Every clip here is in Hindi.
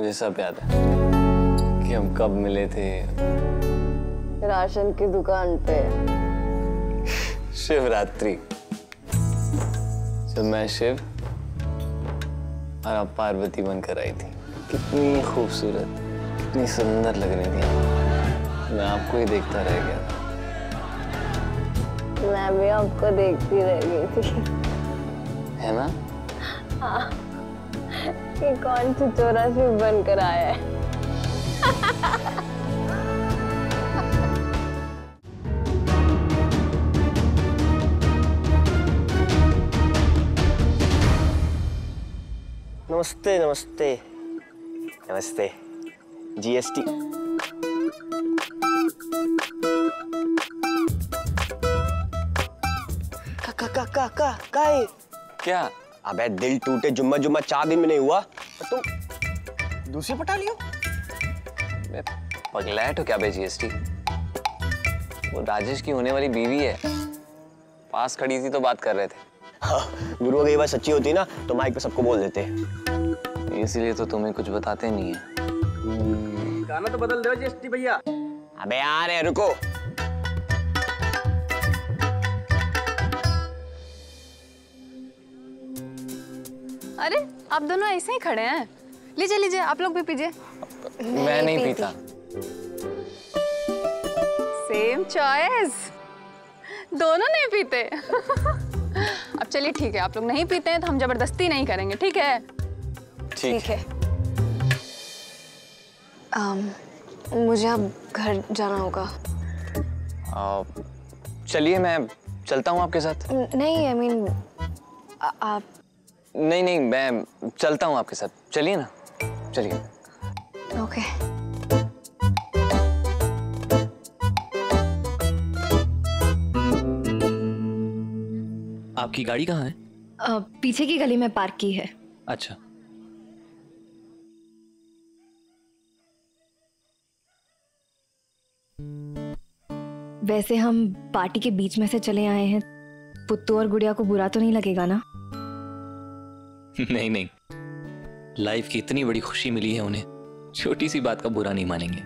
मुझे सब याद है कि हम कब मिले थे। राशन की दुकान पे शिवरात्रि, जब मैं शिव और आप पार्वती बनकर आई थी। कितनी खूबसूरत, कितनी सुंदर लग रही थी। मैं आपको ही देखता रह गया था। मैं भी आपको देखती रह गई थी। है ना? हाँ, ये कौन छिछोरा शिव बनकर आया है? नमस्ते नमस्ते नमस्ते। जीएसटी का क्या? अबे दिल टूटे जुम्मा जुम्मा 4 दिन में नहीं हुआ तो तुम दूसरी पटा लियो। पगलैट हो क्या बे जीएसटी? वो राजेश की होने वाली बीवी है। पास खड़ी थी तो बात कर रहे थे। हाँ, गुरु की बात सच्ची होती ना तो माइक पे सबको बोल देते। इसीलिए तो तुम्हें कुछ बताते नहीं है। गाना तो बदल दो जीएसटी भैया। अबे यार है, रुको। अरे आप दोनों ऐसे ही खड़े हैं। लीजिए लीजिए, आप लोग भी पीजिए। मैं नहीं पीता। सेम चॉइस, दोनों नहीं पीते। अब चलिए ठीक है, आप लोग नहीं पीते हैं तो हम जबरदस्ती नहीं करेंगे, ठीक है? ठीक है। मुझे अब घर जाना होगा। चलिए मैं चलता हूँ आपके साथ। नहीं, आई मीन आप। नहीं, मैं चलता हूँ आपके साथ। चलिए ना, चलिए। ओके। आपकी गाड़ी कहाँ है? पीछे की गली में पार्क की है। अच्छा। वैसे हम पार्टी के बीच में से चले आए हैं। पुत्तू और गुड़िया को बुरा तो नहीं लगेगा ना? नहीं, लाइफ की इतनी बड़ी खुशी मिली है उन्हें, छोटी सी बात का बुरा नहीं मानेंगे।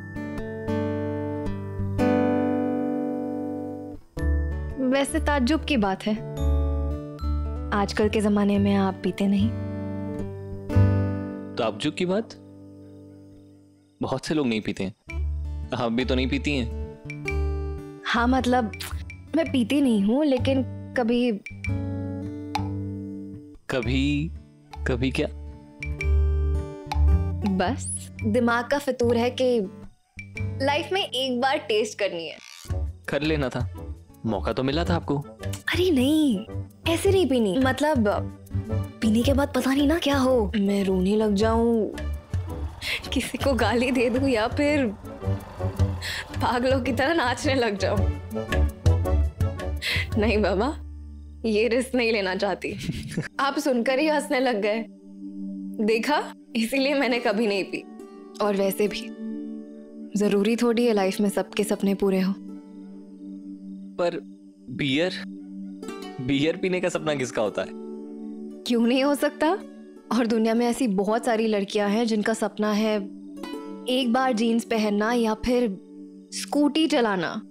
वैसे ताज्जुब की बात है, आजकल के जमाने में आप पीते नहीं। ताज्जुब की बात? बहुत से लोग नहीं पीते हैं। आप भी तो नहीं पीती हैं। हाँ मतलब मैं पीती नहीं हूँ, लेकिन कभी कभी क्या? बस दिमाग का फितूर है कि लाइफ में एक बार टेस्ट करनी है। कर लेना था, मौका तो मिला था आपको। अरे नहीं, ऐसे नहीं पीनी। मतलब पीने के बाद पता नहीं ना क्या हो, मैं रोने लग जाऊं, किसी को गाली दे दूं या फिर पागलों की तरह नाचने लग जाऊं। नहीं बाबा, ये रिस्क नहीं लेना चाहती। आप सुनकर ही हंसने लग गए, देखा? इसीलिए मैंने कभी नहीं पी। और वैसे भी जरूरी थोड़ी है लाइफ में सबके सपने पूरे हो। पर बियर पीने का सपना किसका होता है? क्यों नहीं हो सकता? और दुनिया में ऐसी बहुत सारी लड़कियां हैं जिनका सपना है एक बार जीन्स पहनना या फिर स्कूटी चलाना,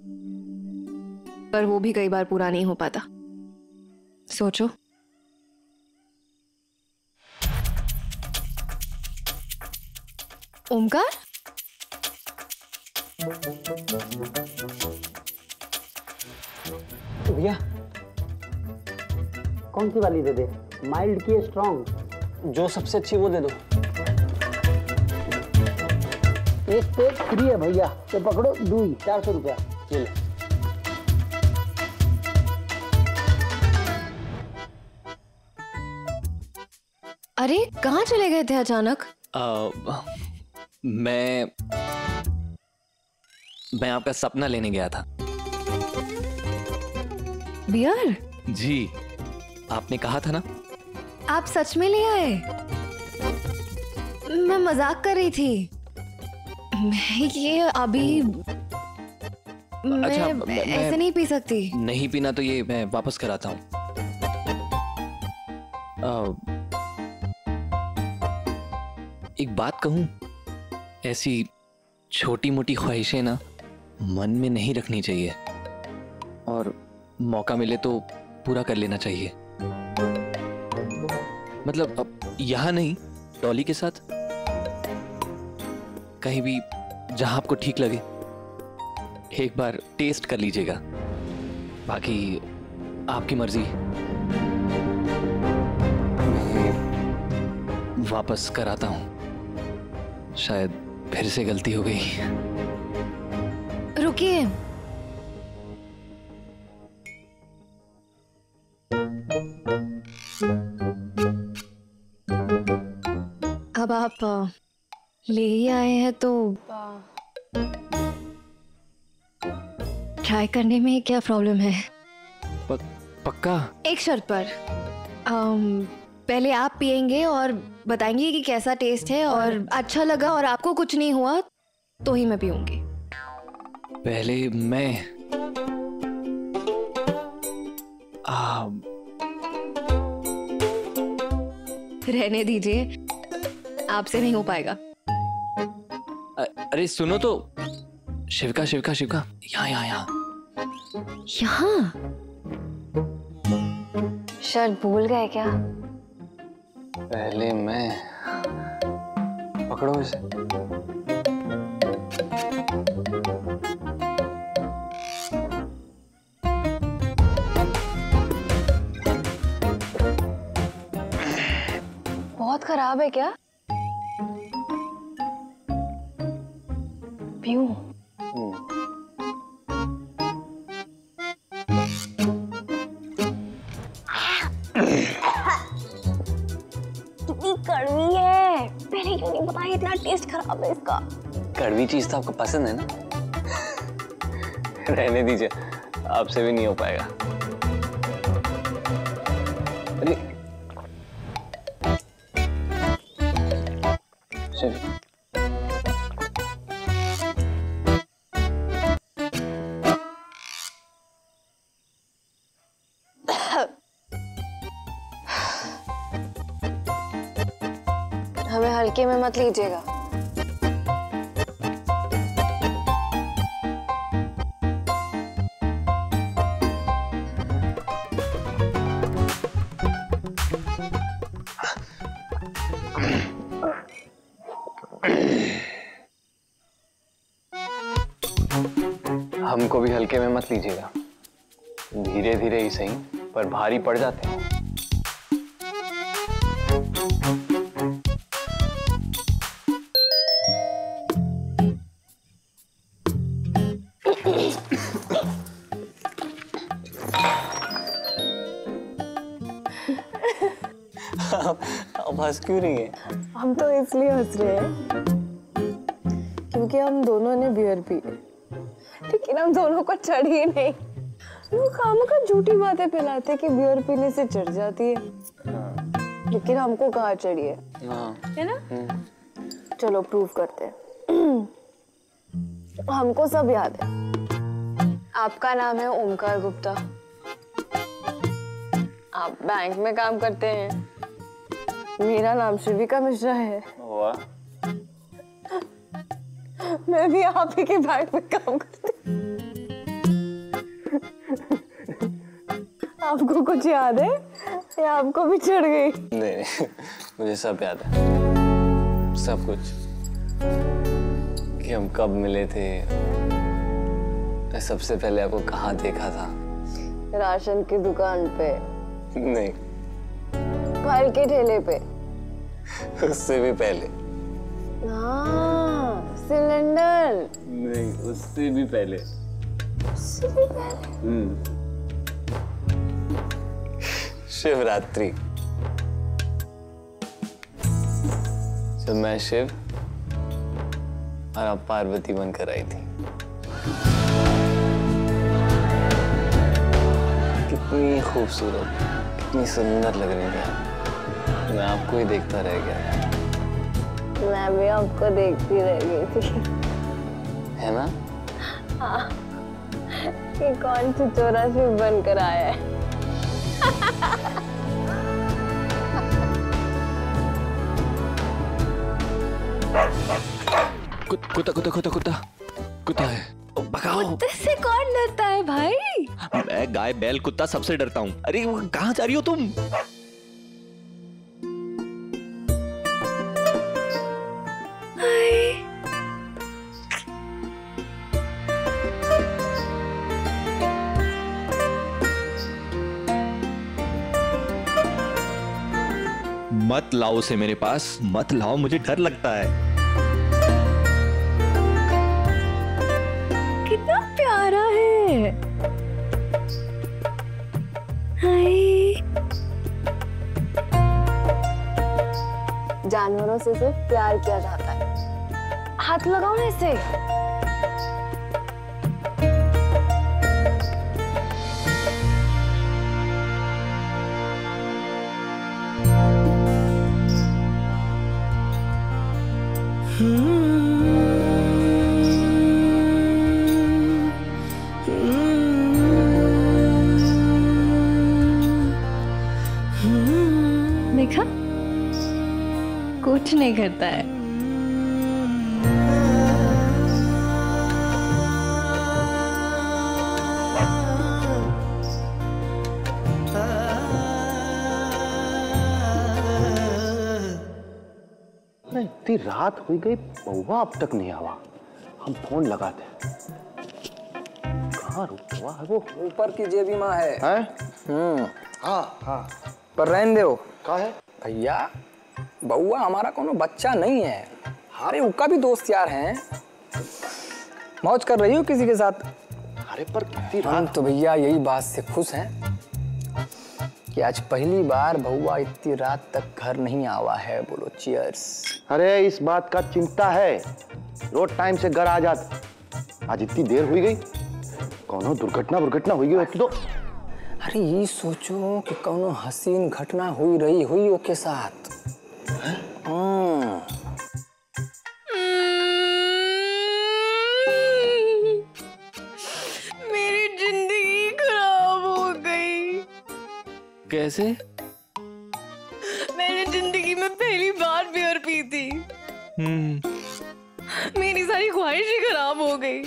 पर वो भी कई बार पूरा नहीं हो पाता। सोचो। ओमकार, भैया कौन सी वाली दे दे? माइल्ड की स्ट्रॉन्ग? जो सबसे अच्छी वो दे दो। एक पेज फ्री है भैया, तो पकड़ो। 400 रुपया। ये लो। अरे कहाँ चले गए थे अचानक? मैं आपका सपना लेने गया था। बियर? जी, आपने कहा था ना। आप सच में ले आए? मैं मजाक कर रही थी। मैं ये अभी मैं ऐसे नहीं पी सकती। नहीं पीना तो ये मैं वापस कराता हूँ। एक बात कहूँ, ऐसी छोटी मोटी ख्वाहिशें ना मन में नहीं रखनी चाहिए और मौका मिले तो पूरा कर लेना चाहिए। मतलब अब यहाँ नहीं, डॉली के साथ कहीं भी जहां आपको ठीक लगे एक बार टेस्ट कर लीजिएगा, बाकी आपकी मर्जी। वापस कराता हूं, शायद फिर से गलती हो गई। रुकिए, अब आप ले ही आए हैं तो ट्राई करने में क्या प्रॉब्लम है? पक्का? एक शर्त पर। पहले आप पिएंगे और बताएंगे कि कैसा टेस्ट है, और अच्छा लगा और आपको कुछ नहीं हुआ तो ही मैं पीऊंगी। पहले मैं रहने दीजिए, आपसे नहीं हो पाएगा। अरे सुनो तो, शिविका शिविका शिविका, यहाँ यहाँ यहाँ यहाँ शर्त भूल गए क्या? पहले मैं, पकड़ो इसे। बहुत खराब है क्या? पीऊं? कितनी कड़वी है, पहले क्यों नहीं बताया? इतना टेस्ट खराब है इसका। कड़वी चीज तो आपको पसंद है ना? रहने दीजिए, आपसे भी नहीं हो पाएगा। अरे चलिए। हमें हल्के में मत लीजिएगा। हमको भी हल्के में मत लीजिएगा, धीरे धीरे ही सही पर भारी पड़ जाते हैं। आप हंस क्यों रही हैं? हम तो इसलिए हंस रहे हैं क्योंकि हम दोनों ने बियर पी, लेकिन हम दोनों को चढ़ ही नहीं। वो खामखा झूठी बातें फैलाते कि बियर पीने से चढ़ जाती है, लेकिन हमको कहाँ चढ़ी है, है ना? चलो प्रूव करते हैं। हमको सब याद है। आपका नाम है ओमकार गुप्ता, आप बैंक में काम करते हैं। मेरा नाम शिविका मिश्रा है। वाह। मैं भी आप ही के बैंक में काम करती। आपको कुछ याद है या आपको भी चढ़ गई? नहीं, मुझे सब याद है, सब कुछ, कि हम कब मिले थे, मैं सबसे पहले आपको कहाँ देखा था। राशन की दुकान पे नहीं, फल के ठेले पे। उससे भी पहले। हाँ, सिलेंडर। नहीं, उससे भी पहले। उससे भी पहले। शिवरात्रि, जब मैं शिव और आप पार्वती बनकर आई थी। कितनी खूबसूरत, कितनी सुंदर लग रही थी आप। मैं आपको ही देखता रह गया। मैं भी आपको देखती रह गई थी, है ना? हाँ, कि कौन चिचोरा शिव बनकर आया है। कुत्ता कुत्ता कुत्ता कुत्ता कुत्ता है, भगाओ। कुत्ते से कौन डरता है भाई? मैं गाय बैल कुत्ता सबसे डरता हूँ। अरे कहाँ जा रही हो तुम? मत लाओ उसे मेरे पास, मत लाओ, मुझे डर लगता है। कितना प्यारा है। हाय। जानवरों से सिर्फ प्यार किया जाता है। हाथ लगाओ ना इसे। देखा, कुछ नहीं करता है। इतनी रात हो गई, बउआ अब तक नहीं आवा। हम फोन लगाते हैं। कहाँ रुका है वो? ऊपर की जेबी माँ है। हाँ हाँ, पर रहने दो। कहाँ है भैया, बउआ हमारा कोनो बच्चा नहीं है। अरे उनका भी दोस्त यार हैं। मौज कर रही हो किसी के साथ? अरे पर कितनी हम रात। तो भैया यही बात से खुश हैं कि आज पहली बार बउआ इतनी रात तक घर नहीं आवा है। बोलो चियर्स। अरे इस बात का चिंता है, रोज टाइम से घर आ जात। आज इतनी देर हुई गई, कौनो दुर्घटना हुई गई होती तो। अरे ये सोचो कि कोनो हसीन घटना हुई रही हुई ओके साथ। मेरी जिंदगी खराब हो गई। कैसे? मैंने जिंदगी में पहली बार बियर पी थी। मेरी सारी ख्वाहिशें खराब हो गई।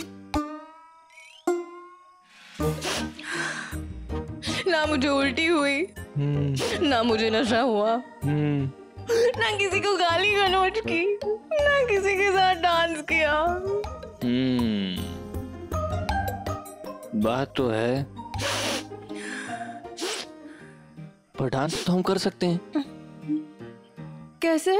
ना मुझे उल्टी हुई, ना मुझे नशा हुआ, ना किसी को गाली गलौज की, ना किसी के साथ डांस किया। बात तो है, पर डांस तो हम कर सकते हैं। कैसे?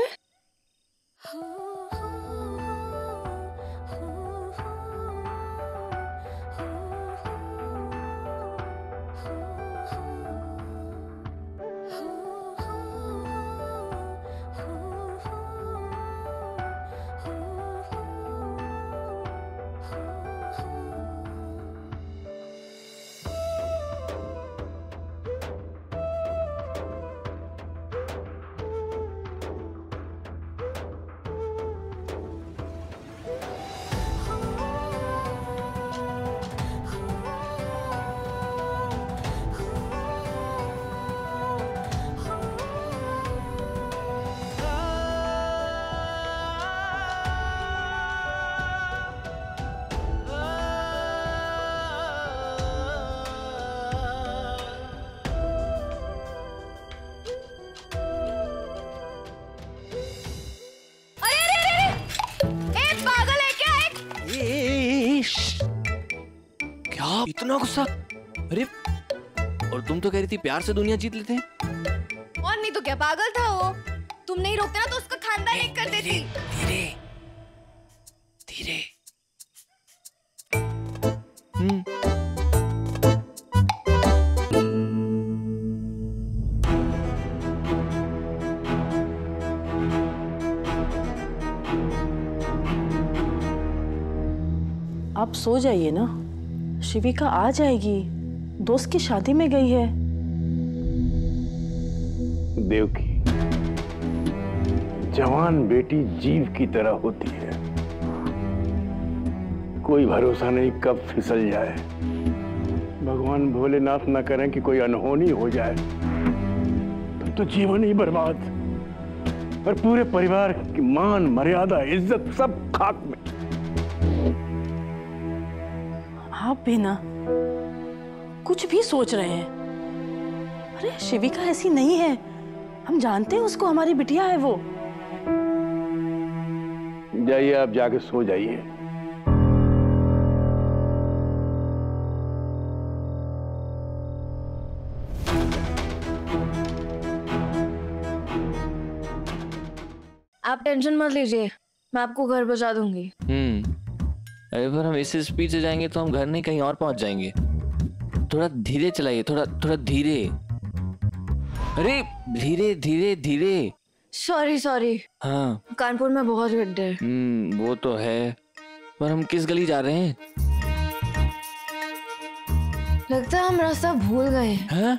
क्या इतना गुस्सा? अरे और तुम तो कह रही थी प्यार से दुनिया जीत लेते हैं। और नहीं तो क्या, पागल था वो। तुम नहीं रोकते ना तो उसका खानदान एक कर देती। धीरे धीरे। आप सो जाइए ना, शिविका आ जाएगी। दोस्त की शादी में गई है। देवकी, जवान बेटी जीव की तरह होती है, कोई भरोसा नहीं कब फिसल जाए। भगवान भोलेनाथ न करें कि कोई अनहोनी हो जाए, तो जीवन ही बर्बाद। और पूरे परिवार की मान मर्यादा इज्जत सब खाक में। आप भी ना कुछ भी सोच रहे हैं। अरे शिविका ऐसी नहीं है, हम जानते हैं उसको, हमारी बिटिया है वो। जाइए आप जाके सो जाइए। आप टेंशन मत लीजिए, मैं आपको घर पहुंचा दूंगी। अरे पर हम इस स्पीड से जाएंगे तो हम घर नहीं कहीं और पहुंच जाएंगे। थोड़ा धीरे चलाइए, थोड़ा धीरे। अरे धीरे धीरे धीरे। सॉरी। हाँ कानपुर में बहुत गड्ढे हैं। वो तो है, पर हम किस गली जा रहे हैं? लगता है हम रास्ता भूल गए हैं। हाँ?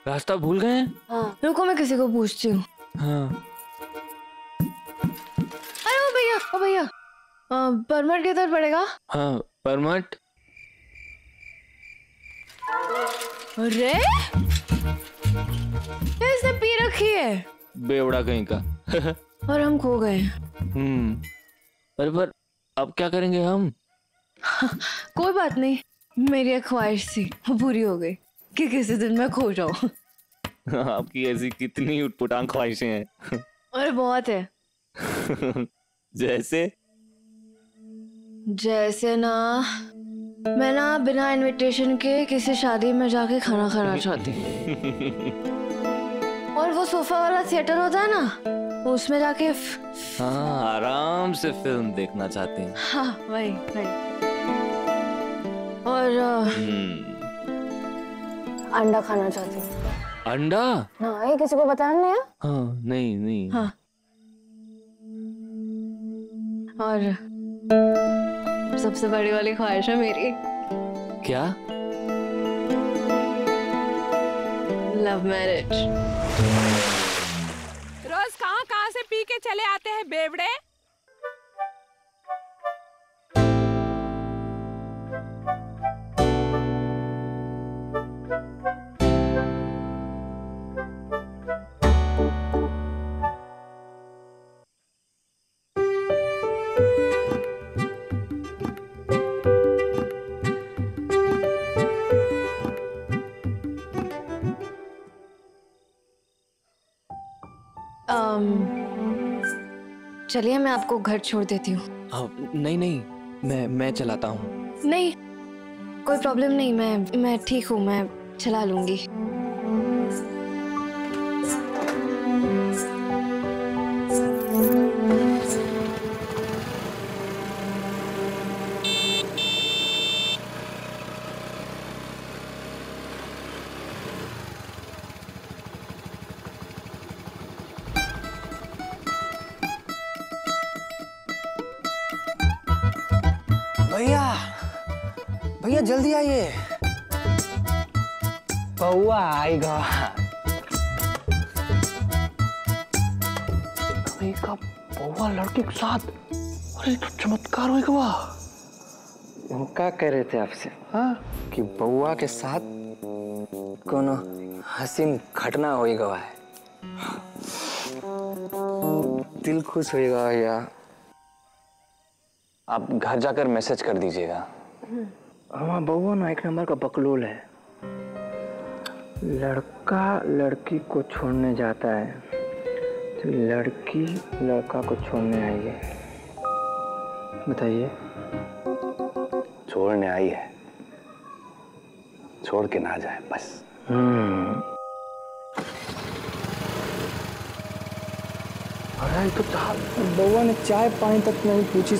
रास्ता भूल गए हैं? हाँ, रुको मैं किसी को पूछती हूँ। हाँ। अरे ओ भैया, परमिट किधर पड़ेगा? हाँ परमिट। अरे इसने पी रखी है, बेवड़ा कहीं का। और हम खो गए। अरे पर अब क्या करेंगे हम? कोई बात नहीं, मेरी एक ख्वाहिश थी, वो पूरी हो गई कि किसी दिन मैं खो जाऊं। आपकी ऐसी कितनी उटपटांग ख्वाहिशें हैं? अरे बहुत है। जैसे ना मैं ना बिना इनविटेशन के किसी शादी में जाके खाना खाना चाहती हूँ। और वो सोफा वाला थिएटर होता है ना, उसमें जाके हाँ आराम से फिल्म देखना चाहते हैं। हाँ वही। और अंडा खाना चाहती हूँ। अंडा? हाँ, ये किसी को बताना नहीं है? हाँ नहीं। हाँ। और सबसे बड़ी वाली ख्वाहिश है मेरी। क्या? Love marriage. रोज कहाँ से पी के चले आते हैं बेवड़े। चलिए मैं आपको घर छोड़ देती हूँ। नहीं, मैं चलाता हूँ। नहीं, कोई प्रॉब्लम नहीं, मैं ठीक हूँ, मैं चला लूंगी। भैया जल्दी आइए, बउआ आएगा। कहीं का बउआ लड़के के साथ, अरे तो चमत्कार होएगा वाह। हम क्या कह रहे थे आपसे? हाँ कि बउआ के साथ कोनो हसीन घटना होएगा है, दिल खुश होएगा भैया। आप घर जाकर मैसेज कर दीजिएगा। हमारा बउआ ना एक नंबर का बकलोल है। लड़का लड़की को छोड़ने जाता है तो लड़की लड़का को छोड़ने आई है। बताइए। छोड़ने आई है, छोड़ के ना जाए बस। अरे तो बउआ ने चाय पानी तक नहीं पूछी।